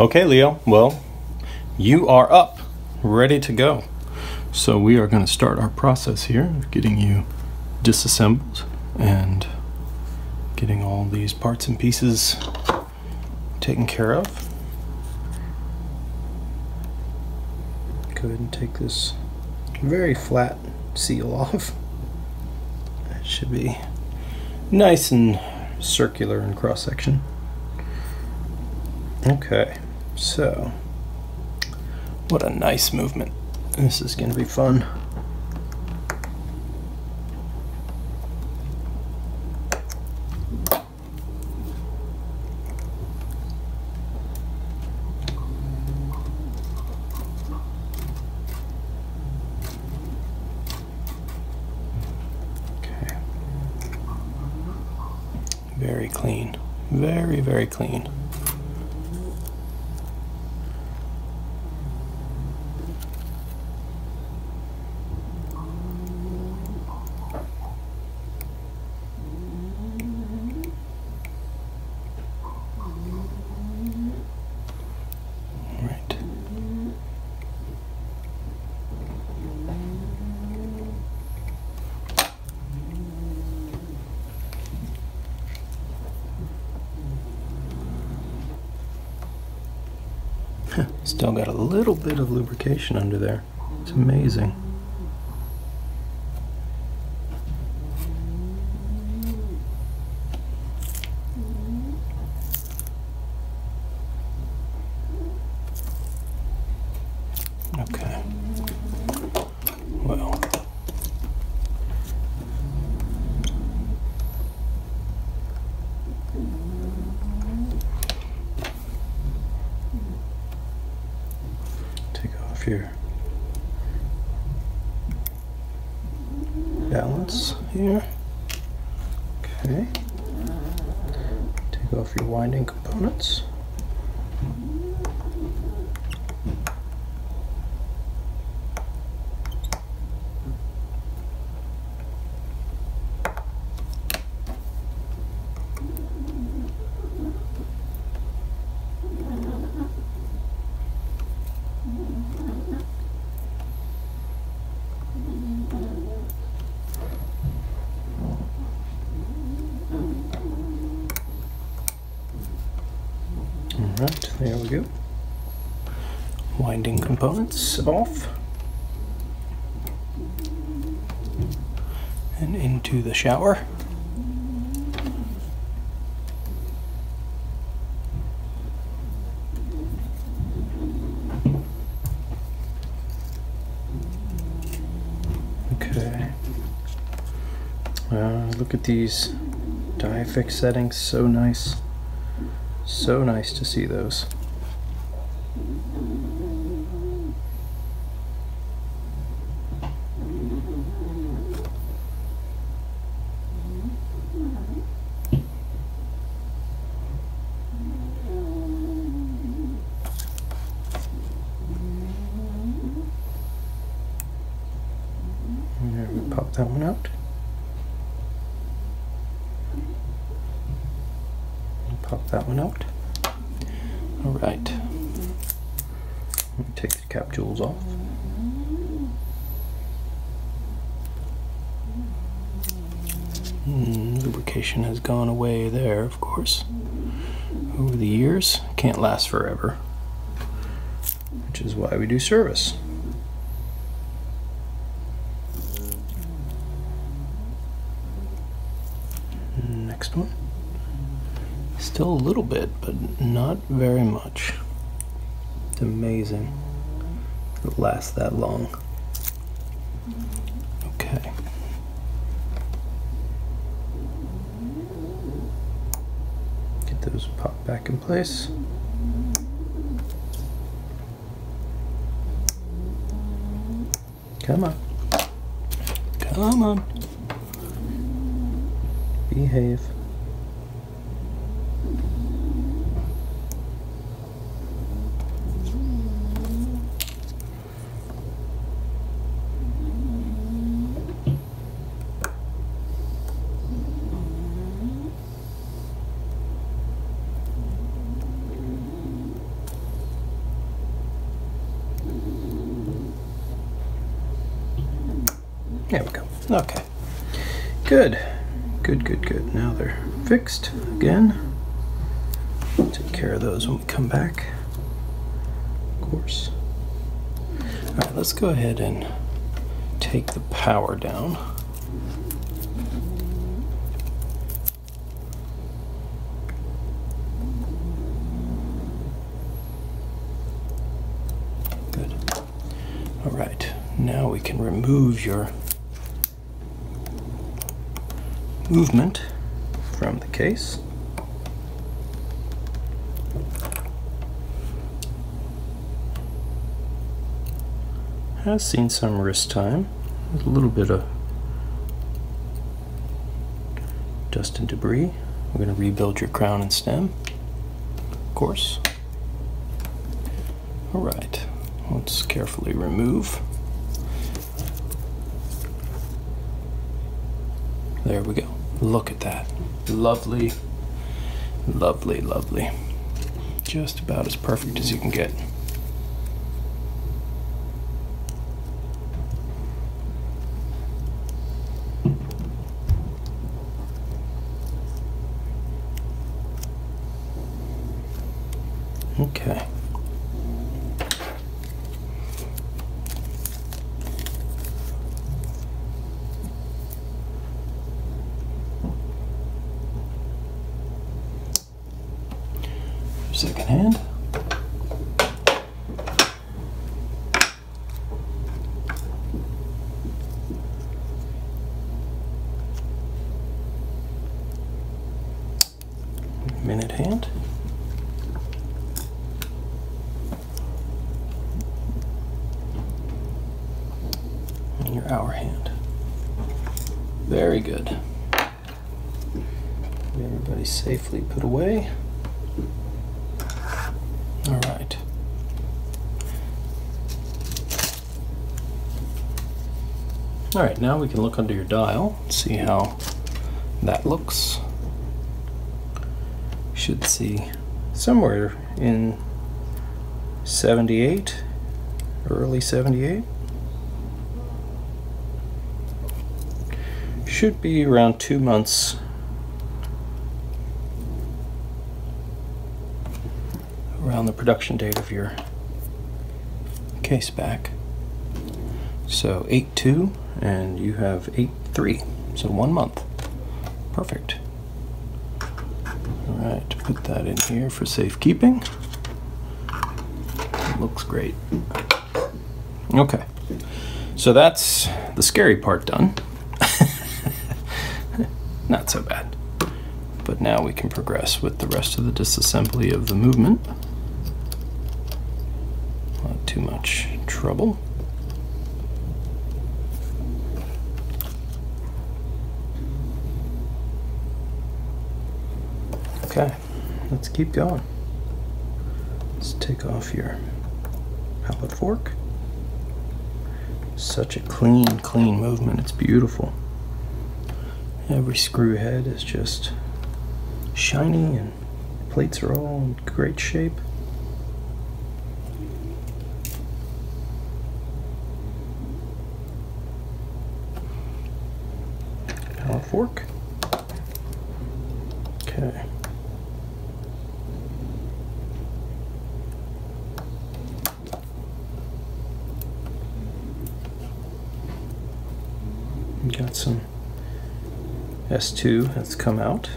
Okay, Leo, well, you are up, ready to go. So we are going to start our process here of getting you disassembled and getting all these parts and pieces taken care of. Go ahead and take this very flat seal off. It should be nice and circular in cross section. Okay, so what a nice movement. This is going to be fun. Okay. Very clean. Very, very clean. Still got a little bit of lubrication under there. It's amazing. Okay. Well. Your balance here. Okay. Take off your winding components. Alright, there we go. Winding components off. And into the shower. Okay. Look at these die fix settings, so nice. So nice to see those. There, we pop that one out. Pop that one out. All right. Let me take the cap jewels off. Lubrication has gone away there, of course. Over the years, can't last forever, which is why we do service. Next one. Still a little bit, but not very much. It's amazing it lasts that long. Okay. Get those popped back in place. Come on. Come on. Behave. There we go. Okay. Good. Good, good, good. Now they're fixed again. Take care of those when we come back, of course. All right, let's go ahead and take the power down. Good. All right, now we can remove your movement from the case. Has seen some wrist time with a little bit of dust and debris. We're going to rebuild your crown and stem, of course. All right, let's carefully remove. There we go. Look at that. Lovely, lovely, lovely. Just about as perfect as you can get. Okay. Second hand. Minute hand. And your hour hand. Very good. Everybody safely put away. All right. All right, now we can look under your dial, see how that looks. Should see somewhere in 78, early 78. Should be around 2 months around the production date of your case back. So 8/2 and you have 8/3, so 1 month. Perfect. All right, put that in here for safekeeping. Looks great. Okay, so that's the scary part done. Not so bad. But now we can progress with the rest of the disassembly of the movement. Not too much trouble. Okay, let's keep going. Let's take off your pallet fork. Such a clean movement. It's beautiful. Every screw head is just shiny and plates are all in great shape. Pallet fork. Okay. Got some S2 that's come out,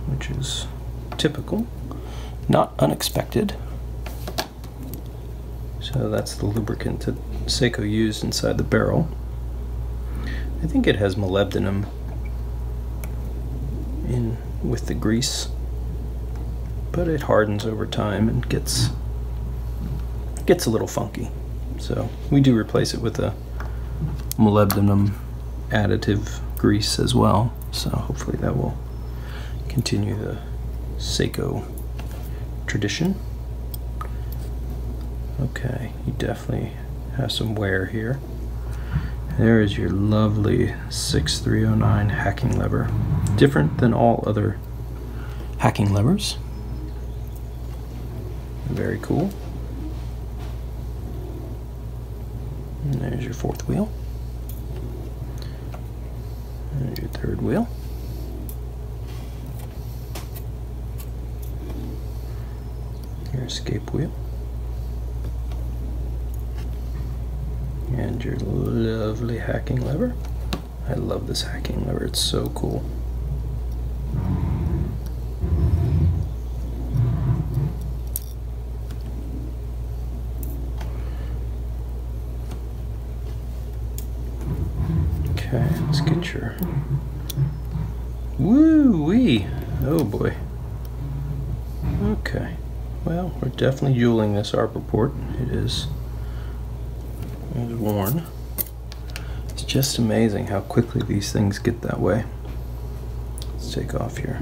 which is typical, not unexpected. So that's the lubricant that Seiko used inside the barrel. I think it has molybdenum in with the grease, but it hardens over time and gets a little funky. So we do replace it with a molybdenum additive grease as well, so hopefully that will continue the Seiko tradition. Okay, you definitely have some wear here. There is your lovely 6309 hacking lever, different than all other hacking levers. Very cool. And there's your fourth wheel. And your third wheel. Your escape wheel. And your lovely hacking lever. I love this hacking lever, it's so cool. Okay, let's get your woo-wee. Oh boy. Okay. Well, we're definitely jeweling this arbor port. It is worn. It's just amazing how quickly these things get that way. Let's take off here.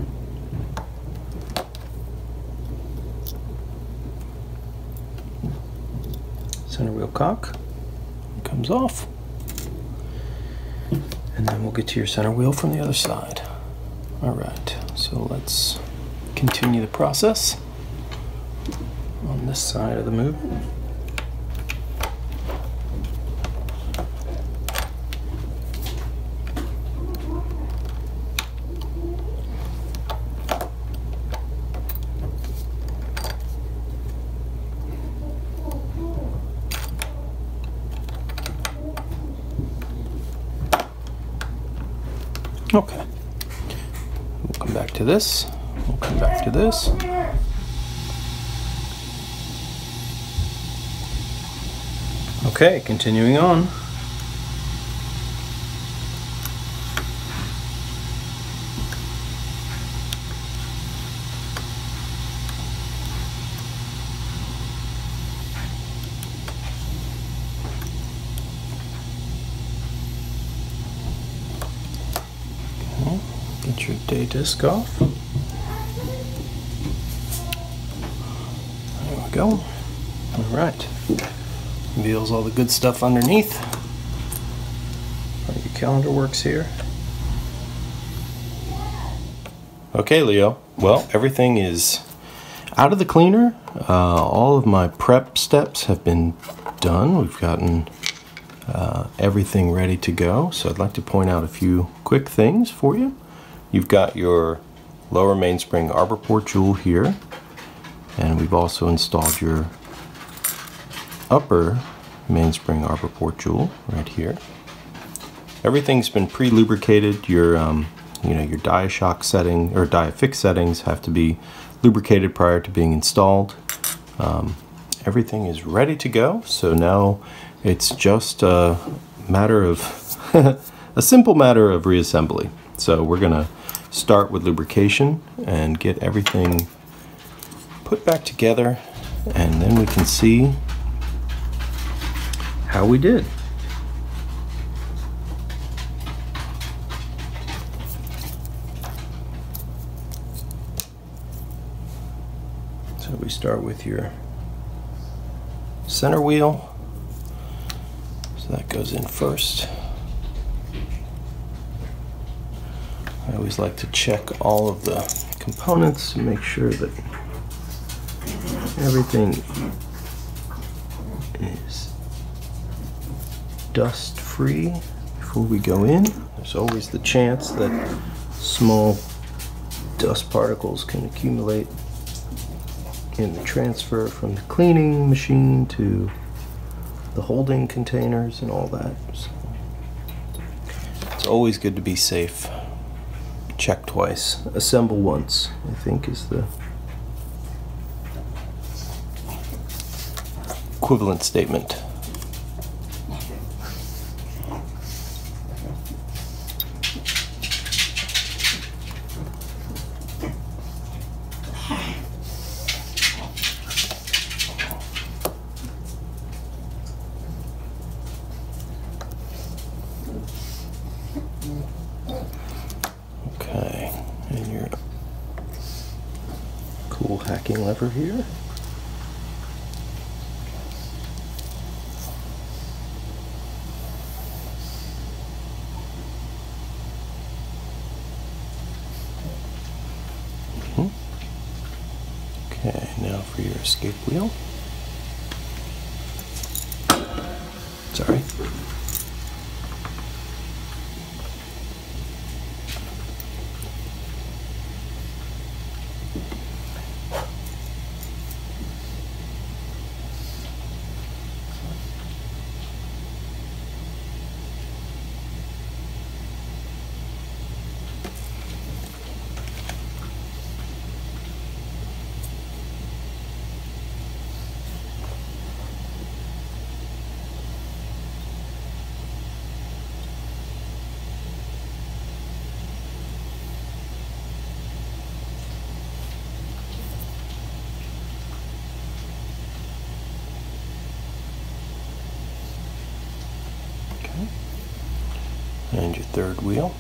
Center wheel cock. It comes off. And then we'll get to your center wheel from the other side. Alright, so let's continue the process on this side of the movement. Okay, we'll come back to this, we'll come back to this. Okay, continuing on. Get your day disc off. There we go. All right. Reveals all the good stuff underneath. Your calendar works here. Okay, Leo. Well, everything is out of the cleaner. All of my prep steps have been done. We've gotten everything ready to go. So I'd like to point out a few quick things for you. You've got your lower mainspring arbor port jewel here, and we've also installed your upper mainspring arbor port jewel right here. Everything's been pre-lubricated. Your your die shock setting or die fix settings have to be lubricated prior to being installed. Everything is ready to go. So now it's just a matter of a simple matter of reassembly. So we're gonna start with lubrication and get everything put back together, and then we can see how we did. So we start with your center wheel. So that goes in first. I always like to check all of the components to make sure that everything is dust free before we go in. There's always the chance that small dust particles can accumulate in the transfer from the cleaning machine to the holding containers and all that. So it's always good to be safe. Check twice, assemble once, I think is the equivalent statement. Okay, and your cool hacking lever here. Okay, now for your escape wheel. Sorry. and your third wheel.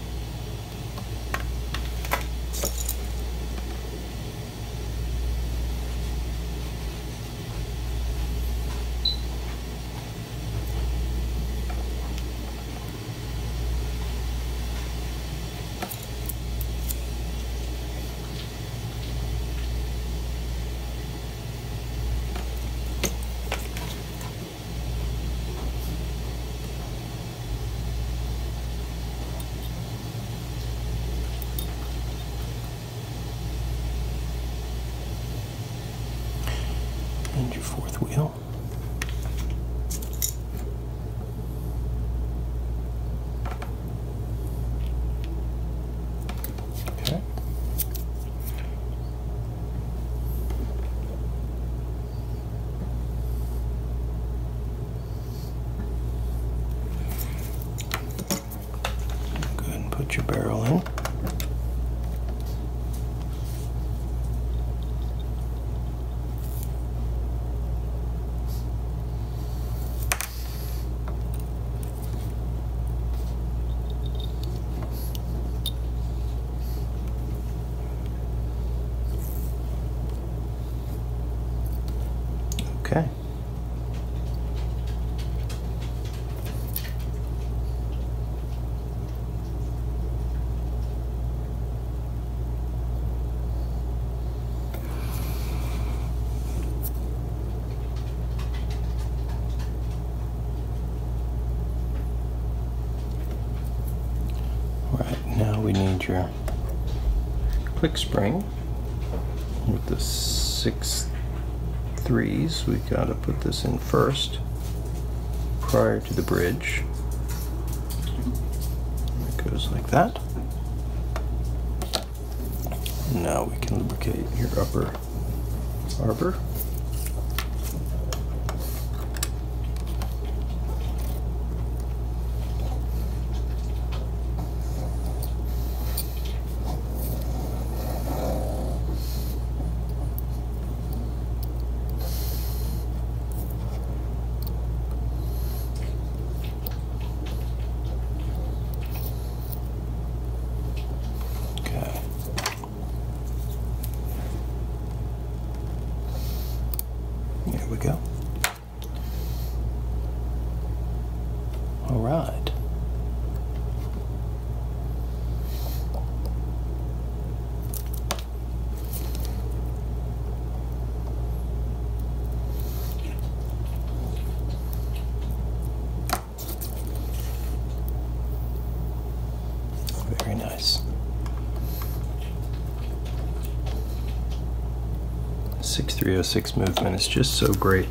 And your fourth wheel. Okay. Go ahead and put your barrel in. Okay. Right, now we need your click spring with the 6 3s. We gotta put this in first prior to the bridge. It goes like that. Now we can lubricate your upper arbor. There we go. All right. Very nice. 6306 movement is just so great.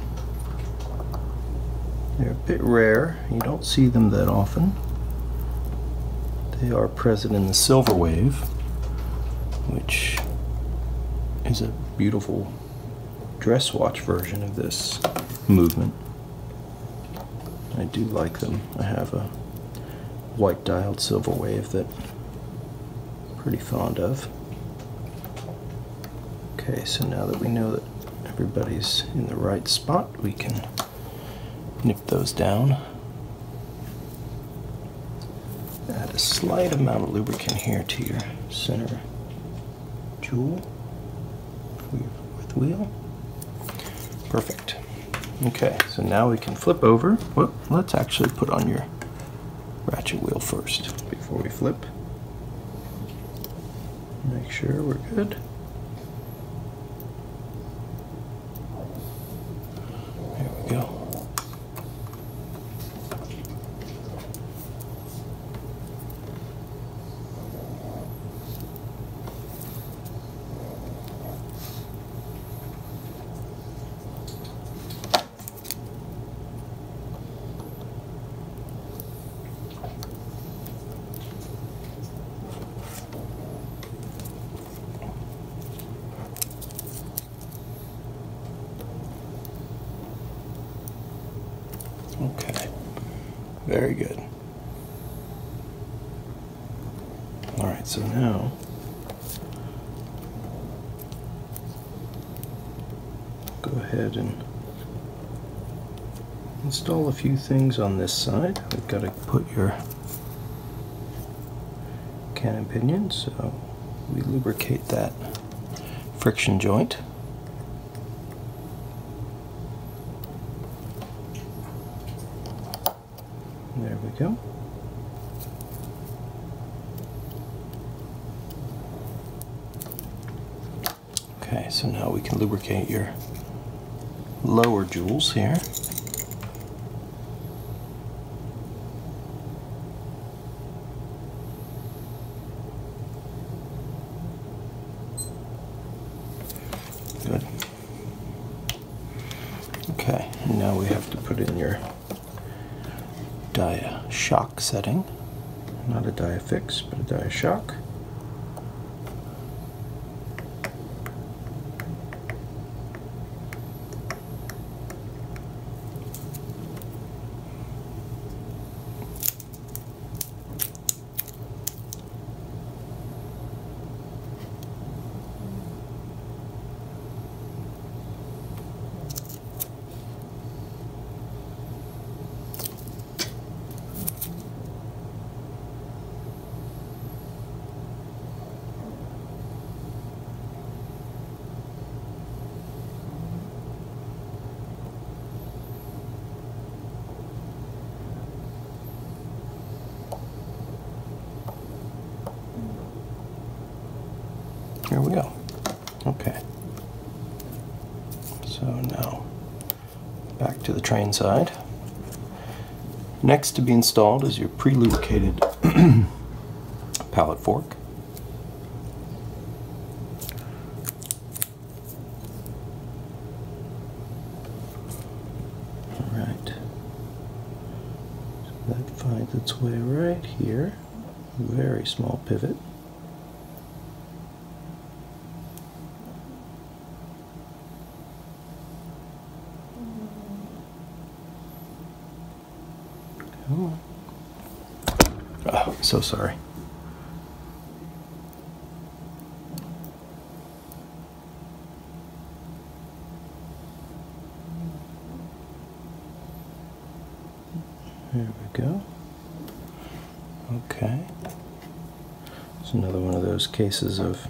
They're a bit rare. You don't see them that often. They are present in the silver wave, which is a beautiful dress watch version of this movement. I do like them. I have a white dialed silver wave that I'm pretty fond of. Okay, so now that we know that everybody's in the right spot, we can nip those down. Add a slight amount of lubricant here to your center jewel for your fourth wheel. Perfect. Okay, so now we can flip over. Well, let's actually put on your ratchet wheel first before we flip. Make sure we're good. There we go. Okay, very good. All right, so now go ahead and install a few things on this side. We've got to put your cannon pinion, so we lubricate that friction joint. There we go. Okay, so now we can lubricate your lower jewels here. Good. Okay, and now we have to put in your dia shock setting. Not a dia fix, but a dia shock. Here we go. Okay. So now back to the train side. Next to be installed is your pre-lubricated pallet fork. All right. So that finds its way right here. Very small pivot. Oh, so sorry. There we go. Okay. It's another one of those cases of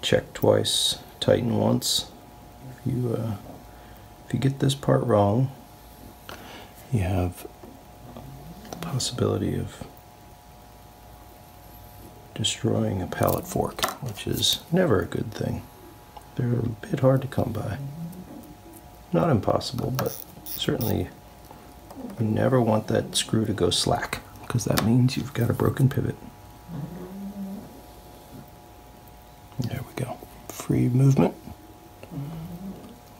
check twice, tighten once. If you get this part wrong, you have the possibility of destroying a pallet fork, which is never a good thing. They're a bit hard to come by. Not impossible, but certainly you never want that screw to go slack, because that means you've got a broken pivot. There we go. Free movement.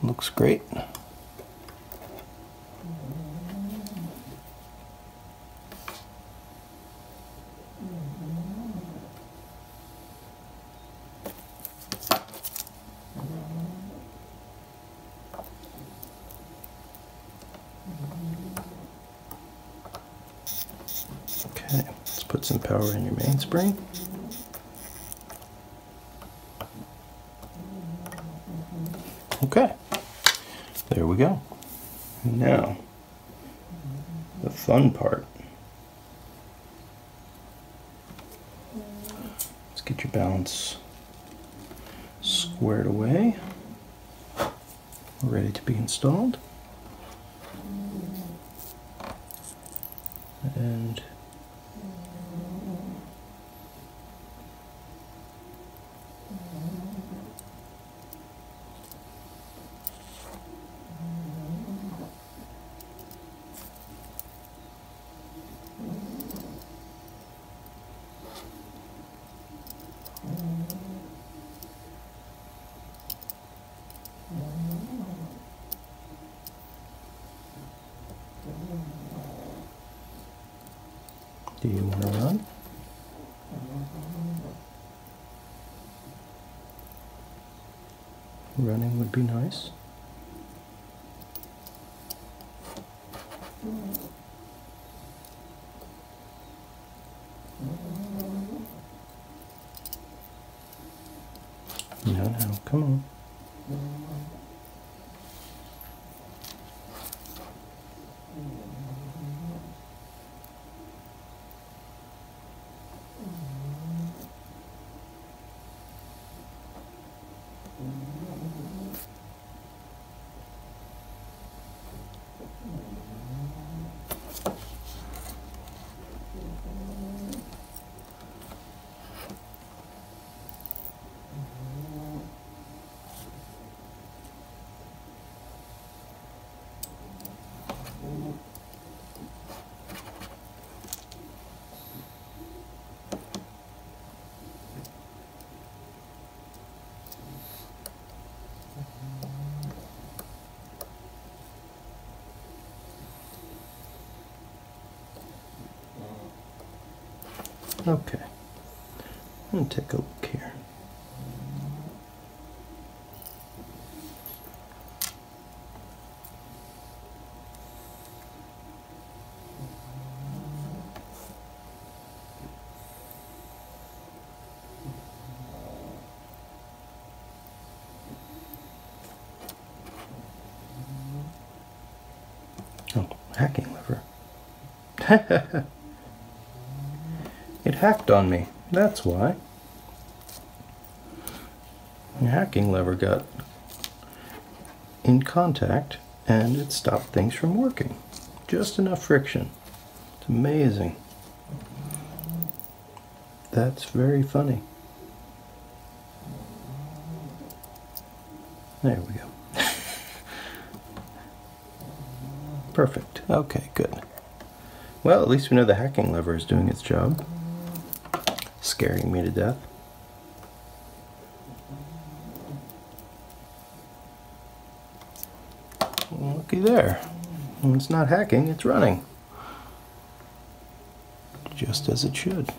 Looks great. Okay, let's put some power in your mainspring. Okay, there we go. Now, the fun part. Let's get your balance squared away. Ready to be installed. And do you want to run? Running would be nice. No, come on. Okay, I'm gonna take a look here. Oh, hacking lever. It hacked on me, that's why. The hacking lever got in contact and it stopped things from working. Just enough friction. It's amazing. That's very funny. There we go. Perfect. Okay, good. Well, at least we know the hacking lever is doing its job. Scaring me to death. Looky there. When it's not hacking, it's running. Just as it should.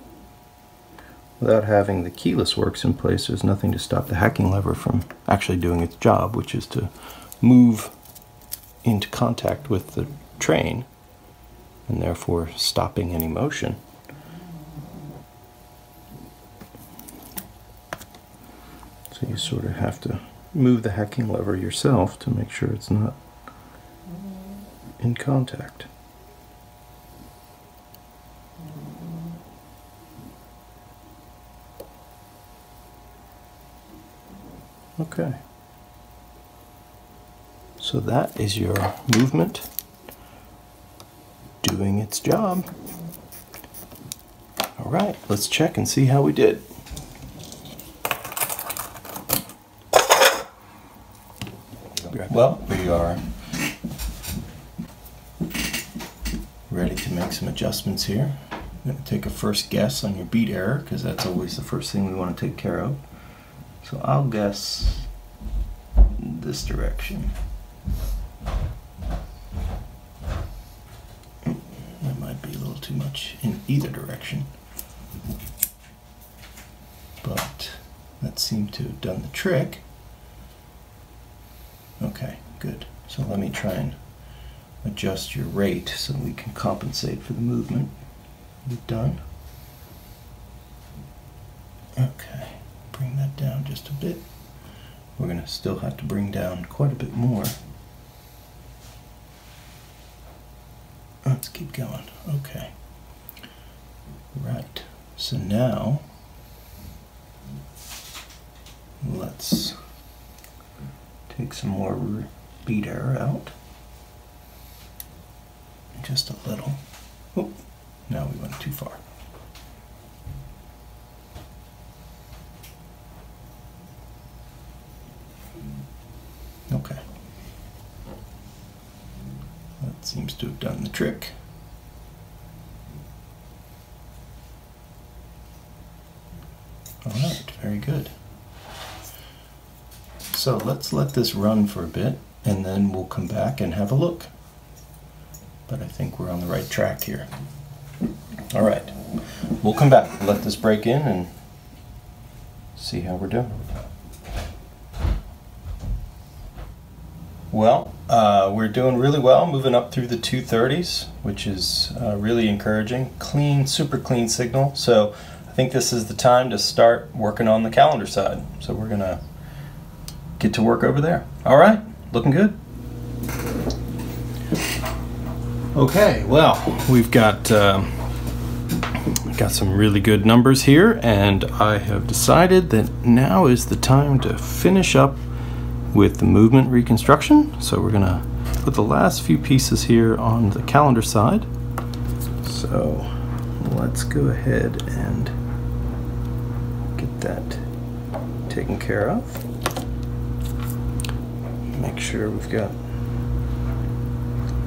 Without having the keyless works in place, there's nothing to stop the hacking lever from actually doing its job, which is to move into contact with the train and therefore stopping any motion. So you sort of have to move the hacking lever yourself to make sure it's not in contact. Okay. So that is your movement doing its job. All right, let's check and see how we did. Well, we are ready to make some adjustments here. I'm going to take a first guess on your beat error because that's always the first thing we want to take care of. So I'll guess this direction. That might be a little too much in either direction, but that seemed to have done the trick. Okay, good. So let me try and adjust your rate so we can compensate for the movement we've done. Okay, bring that down just a bit. We're going to still have to bring down quite a bit more. Let's keep going. Okay. Right. So now, let's take some more beat error out. Just a little. Oh, now we went too far. Okay. That seems to have done the trick. All right, very good. So let's let this run for a bit and then we'll come back and have a look. But I think we're on the right track here. All right, we'll come back, let this break in and see how we're doing. Well, we're doing really well, moving up through the 230s, which is really encouraging. Clean, super clean signal. So I think this is the time to start working on the calendar side. So we're gonna get to work over there. All right, looking good. Okay, well, we've got some really good numbers here, and I have decided that now is the time to finish up with the movement reconstruction. So we're gonna put the last few pieces here on the calendar side. So let's go ahead and get that taken care of. Make sure we've got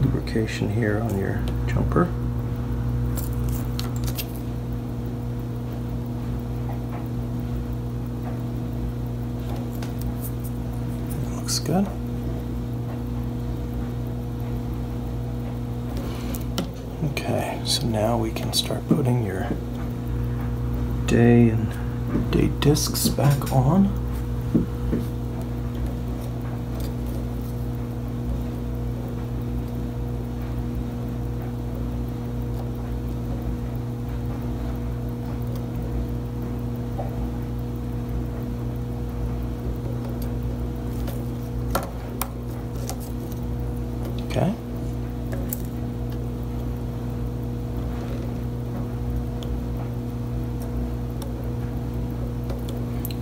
lubrication here on your jumper. Looks good. Okay, so now we can start putting your day and day discs back on. Okay.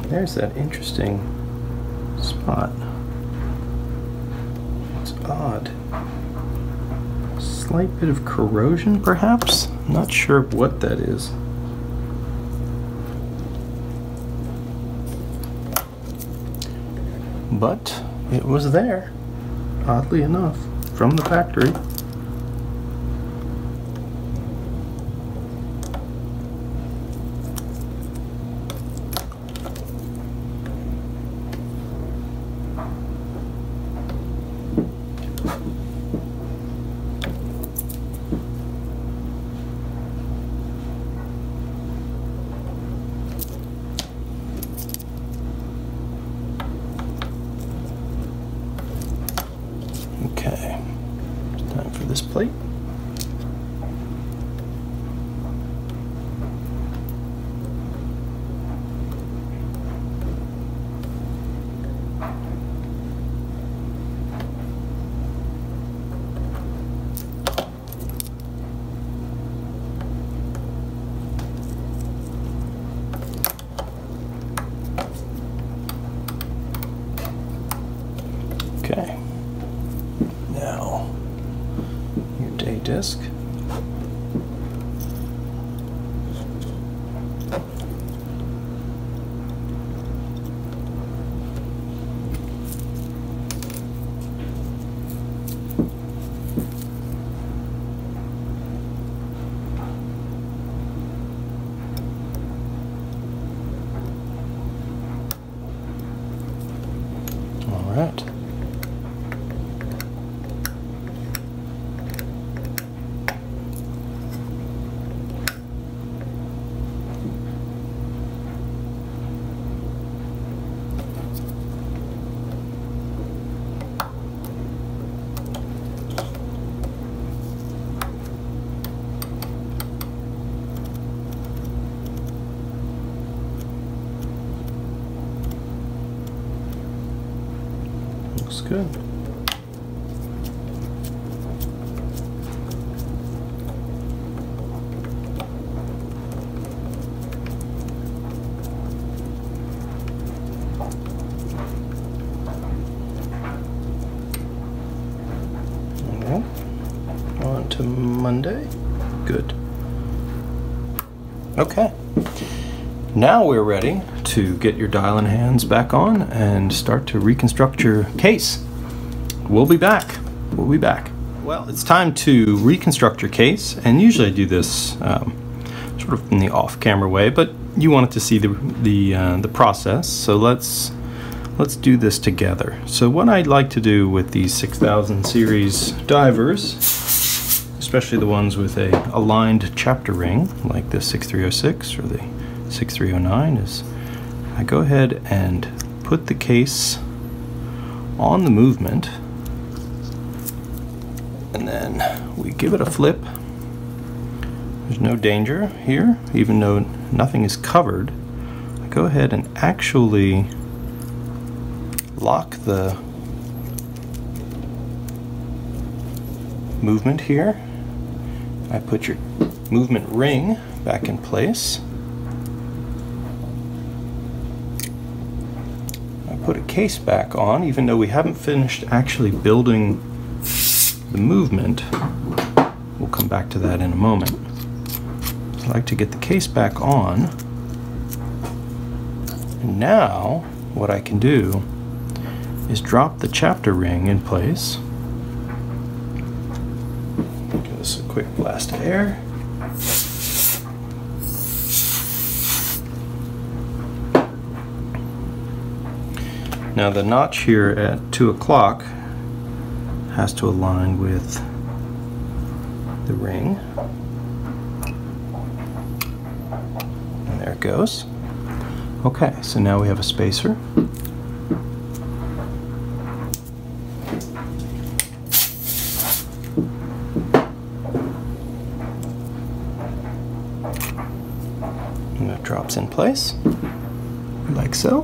There's that interesting spot. It's odd. Slight bit of corrosion, perhaps? I'm not sure what that is. But it was there, oddly enough, from the factory. Okay, it's time for this plate. Okay. Now, your day disc. All right. Looks good. Okay. On to Monday. Good. Okay. Now we're ready to get your dial and hands back on and start to reconstruct your case. We'll be back. We'll be back. Well, it's time to reconstruct your case, and usually I do this sort of in the off-camera way, but you wanted to see the process, so let's do this together. So what I'd like to do with these 6000 series divers, especially the ones with a aligned chapter ring like the 6306 or the 6309, is I go ahead and put the case on the movement, and then we give it a flip. There's no danger here, even though nothing is covered. I go ahead and actually lock the movement here. I put your movement ring back in place. I put a case back on, even though we haven't finished actually building the movement. We'll come back to that in a moment. I like to get the case back on. And now what I can do is drop the chapter ring in place. Give this a quick blast of air. Now the notch here at 2 o'clock has to align with the ring. And there that goes. Okay, so now we have a spacer. And that drops in place, like so.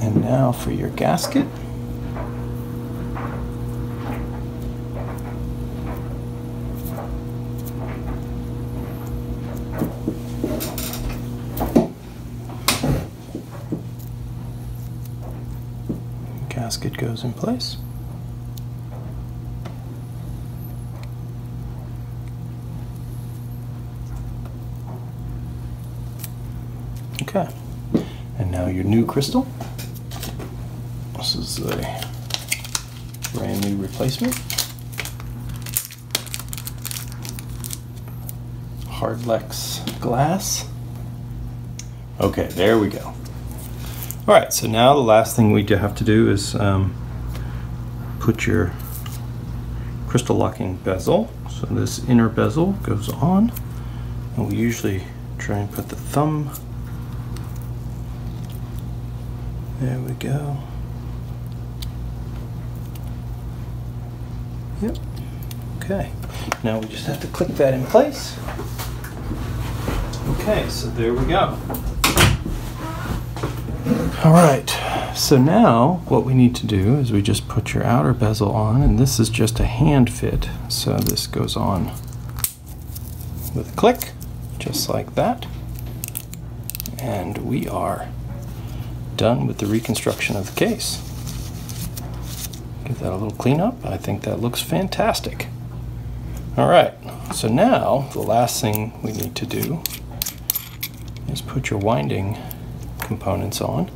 And now for your gasket. Gasket goes in place. Okay, and now your new crystal. This is a brand new replacement. Hardlex glass. Okay, there we go. All right, so now the last thing we have to do is put your crystal locking bezel. So this inner bezel goes on, and we usually try and put the thumb. There we go. Yep. Okay. Now we just have to click that in place. Okay, so there we go. All right, so now what we need to do is we just put your outer bezel on, and this is just a hand fit. So this goes on with a click, just like that. And we are done with the reconstruction of the case. Give that a little cleanup. I think that looks fantastic. All right, so now the last thing we need to do is put your winding components on.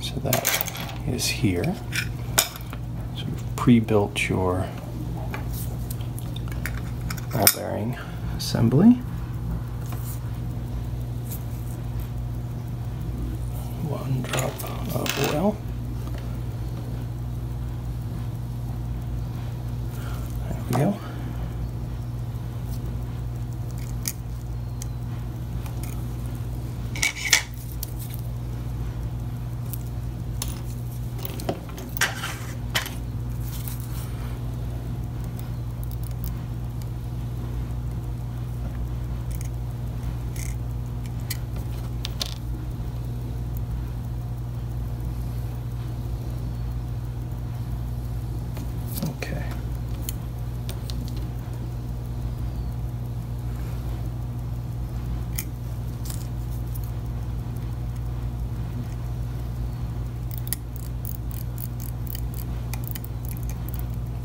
So that is here. So we've pre-built your ball bearing assembly. One drop of oil. There we go.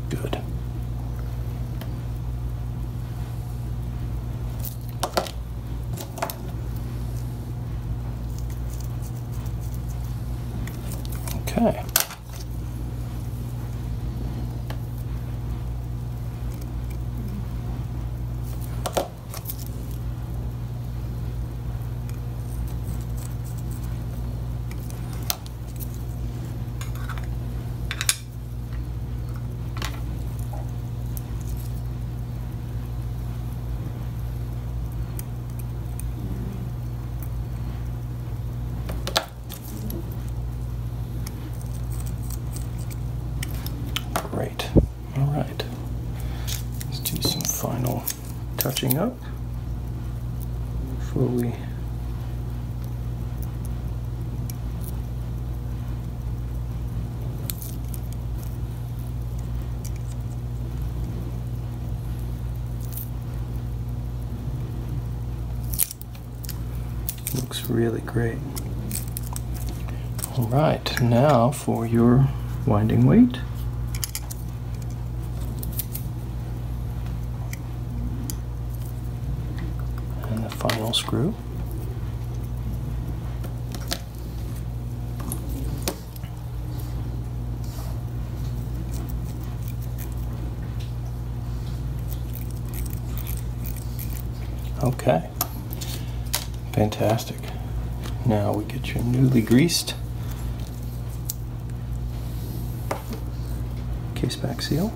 Good. Okay. Great. All right. Let's do some final touching up before we looks really great. All right, now for your winding weight. And the final screw. Okay, fantastic. Now we get your newly greased case back seal.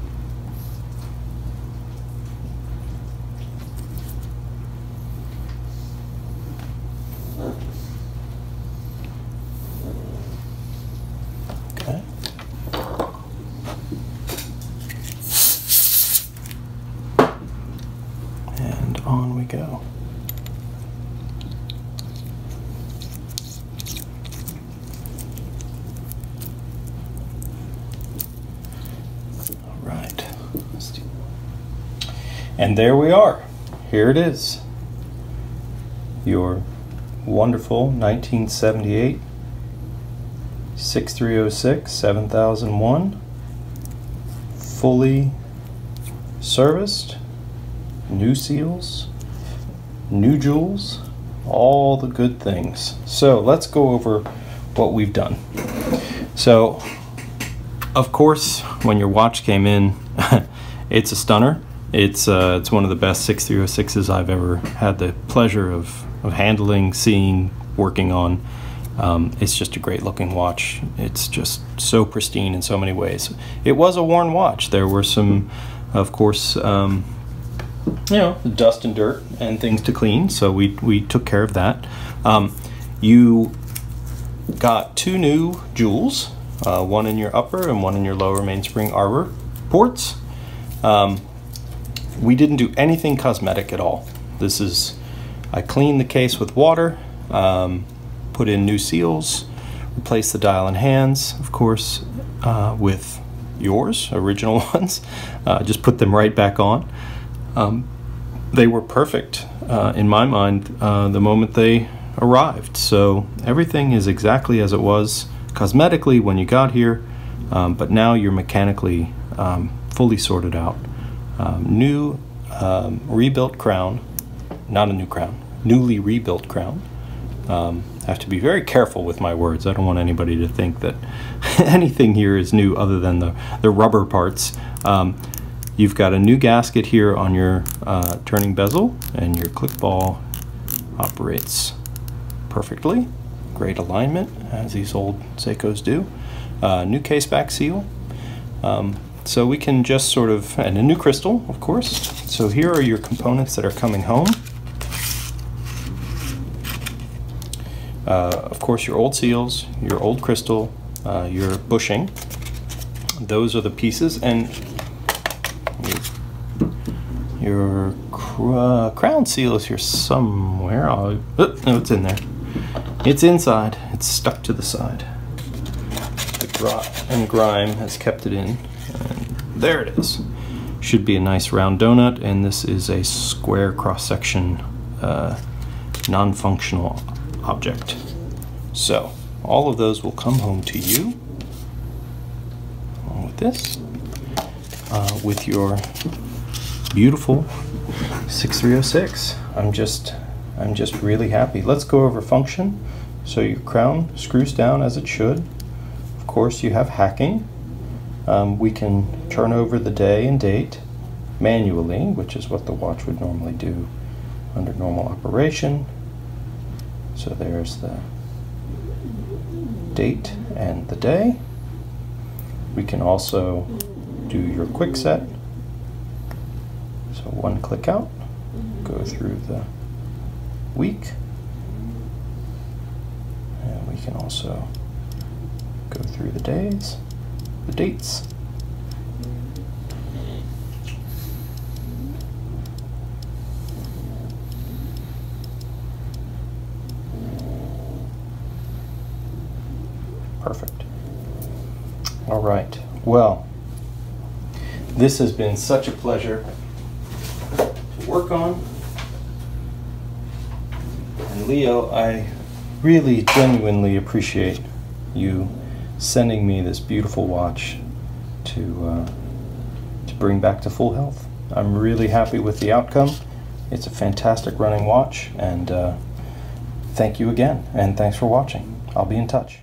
on we go. All right. And there we are. Here it is. Your wonderful 1978 6306 7001, fully serviced, new seals, new jewels, all the good things. So let's go over what we've done. So of course, when your watch came in, it's a stunner. It's one of the best 6306s I've ever had the pleasure of handling, seeing, working on. It's just a great looking watch. It's just so pristine in so many ways. It was a worn watch. There were some, of course, you know, dust and dirt and things to clean, so we took care of that. You got two new jewels, one in your upper and one in your lower mainspring arbor ports. We didn't do anything cosmetic at all. This is, I cleaned the case with water, put in new seals, replaced the dial and hands, of course, with yours, original ones. Just put them right back on. They were perfect in my mind the moment they arrived. So everything is exactly as it was cosmetically when you got here, but now you're mechanically fully sorted out. New rebuilt crown, not a new crown, newly rebuilt crown. I have to be very careful with my words. I don't want anybody to think that anything here is new other than the rubber parts. You've got a new gasket here on your turning bezel, and your click ball operates perfectly. Great alignment, as these old Seikos do. New case back seal. So we can just sort of, and a new crystal, of course. So here are your components that are coming home. Of course, your old seals, your old crystal, your bushing. Those are the pieces, and your crown seal is here somewhere. Oh, no, it's in there. It's inside. It's stuck to the side. And grime has kept it in. And there it is. Should be a nice round donut, and this is a square cross-section non-functional object. So all of those will come home to you along with this, with your beautiful 6306. I'm just really happy. Let's go over function. So your crown screws down as it should. Of course, you have hacking. We can turn over the day and date manually, which is what the watch would normally do under normal operation. So there's the date and the day. We can also do your quick set. So one click out, go through the week, and we can also go through the days, the dates. Perfect. All right. Well, this has been such a pleasure to work on. And Leo, I really genuinely appreciate you sending me this beautiful watch to bring back to full health. I'm really happy with the outcome. It's a fantastic running watch, and thank you again, and thanks for watching. I'll be in touch.